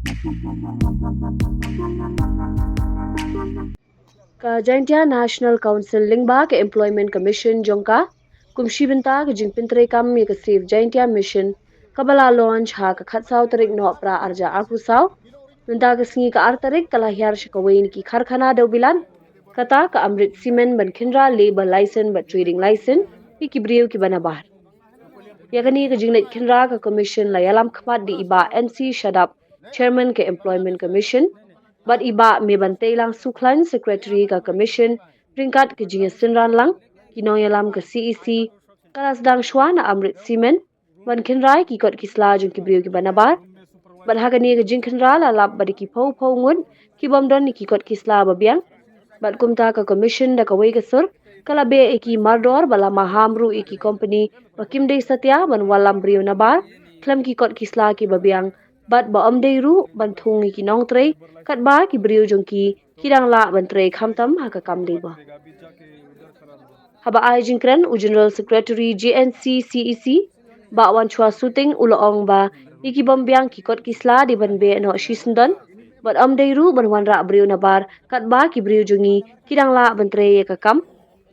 Ka Jnc National Council lingba ke Employment Commission jong ka kumshi binta ke jing pintre kam ye ke save Jnc Mission kabala launch ha ka khatsau tarik no pra arja arpusau binta ke singi ka artarik kala hyar shikawain ki kharkhana dau bilan kata ka Amrit cement ban khinra labor license but trading license ki Briew Nabar yakani ke jingnet khinra ka commission la yalam khmat di iba MC Shadap chairman ke Employment Commission but iba me bantai lang suklan secretary ka commission ringkat ke jinga sinran lang kinong yalam ke CEC kalas dang shwana Amrit cement ban khinrai ki kot kisla jung ki Briew Nabar but hagani ke jing khinra la lap badi ki phau ngun ki bom don ni ki kot kisla babiang but kumta ka commission da ka wei ke sur kala be eki mardor bala Maham ru eki company bakim dei satya ban Wanrah Briew Nabar klam ki kot kisla ki babiang bat ba dei ru ban thung ki nong trei kat ba ki Briew jong ki kidang la ban trei khamtam ha ka kam dei ba haba ai jingkran u general secretary Jnc CEC ba wan chua suting uloong ba iki bombyang ki kot kisla di ban be no shisndon but dei ru ban Wanrah Briew Nabar kat ba ki Briew jongi kidang la ban trei ka kam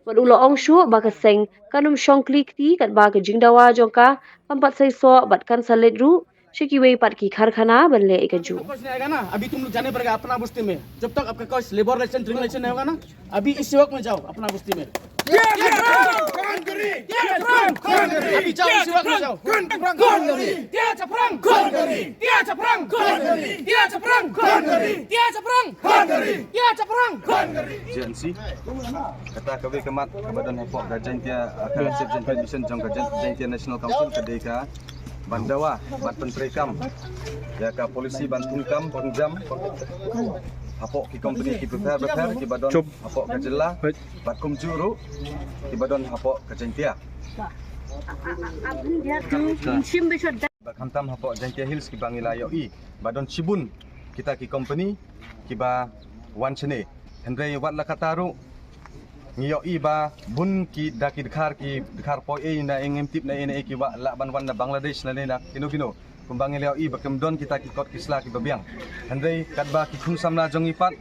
but uloong shu ba ka seng kanum shong klik ti kat ba ka jingdawa jongka pampat sai so bat kan salet ru शिकी वे पाट की कारखाना बनले एक जू कोर्स नहीं आएगा ना अभी तुम लोग जाने पड़ेगा अपना बस्ती में जब तक आपका कोर्स लेबर लाइसेंस ड्रिंग लाइसेंस नहीं होगा ना अभी इस वक्त में जाओ अपना बस्ती में अभी जाओ इस वक्त में जाओ Jnc kata kami kemat kebadan hepok Jnc akan save Jnc mission jong Jnc National Council kedeka bandawa bat pentrekam ya ka polisi bantung kam pengjam hapok ki company ki prepare ki badon hapok ka Jylla bat kum juru ki badon hapok ka Jnc Khantam hapok Jnc Hills ki bangila yoi badon Chibun kita ki company ki ba wanchene Hendrai wat la kataru ngiyoi ba bun ki daki dikhar po e na engem tip na ene ki wa la ban na Bangladesh na na kino kumbangil yoi ba kemdon kita ki kot kisla ki babiang Hendrai kadba ki khung samla jong ipat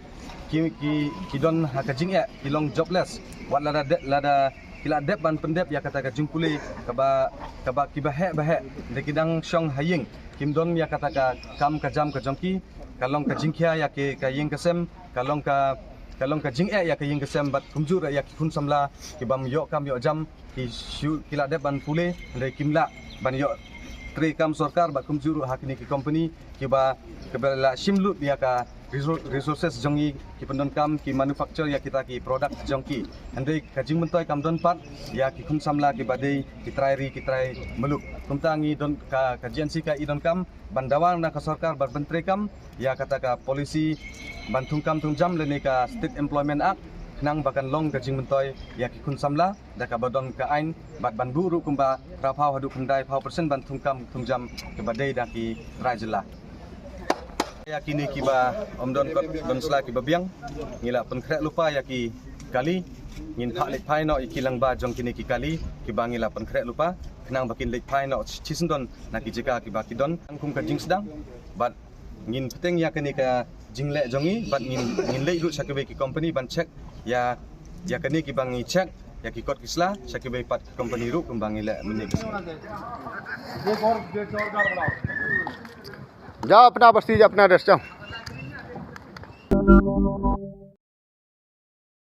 ki don hakajing ya kilong jobless wat lada kila dep ban pendep ya kata ka jungpule kaba ki bahe de kidang shong haying kimdon ya kata ka kam ka jam ka jongki kalong ka jingkhia ya ke ka yeng kasem kalong ka jing ya ke yeng kasem bat kumjur ya ki kun samla ki bam yo kam yo jam ki shu kila dep ban pule de kimla ban yo tre kam sarkar ba kumjur hakni ki company ki ba kebala shimlut ya ka resources jongi ki pendon kam ki manufacture ya kita ki product jongki andai kajing mentoy kam don pat ya ki kun samla ki badai ki try meluk kumtangi don ka Jnc ka idon kam bandawang na ka sarkar bar bentre kam ya kata ka polisi bantung kam tungjam lene ka State Employment Act nang bakan long kajing mentoy ya ki kun samla da ka badon ka ain bat banbu ru kumba rapau hadu kundai pau persen bantung kam tungjam ke badai da ki Jylla yakini kiba omdon kot don sla kiba biang ngila penkrek lupa yaki kali ngin phak lek phai no ikilang ba jong kini ki kali kiba ngila penkrek lupa kenang bakin lek phai no chisendon na ki jika kiba kidon angkum ka jing sedang bat ngin peteng yakini ka jingle jongi bat ngin lek ru sakebe ki company ban check ya yakini kiba ngi check yaki kot kisla sakebe pat company ru kumbang ngila menik जाओ अपना बस्ती अपना रेस्ट जाओ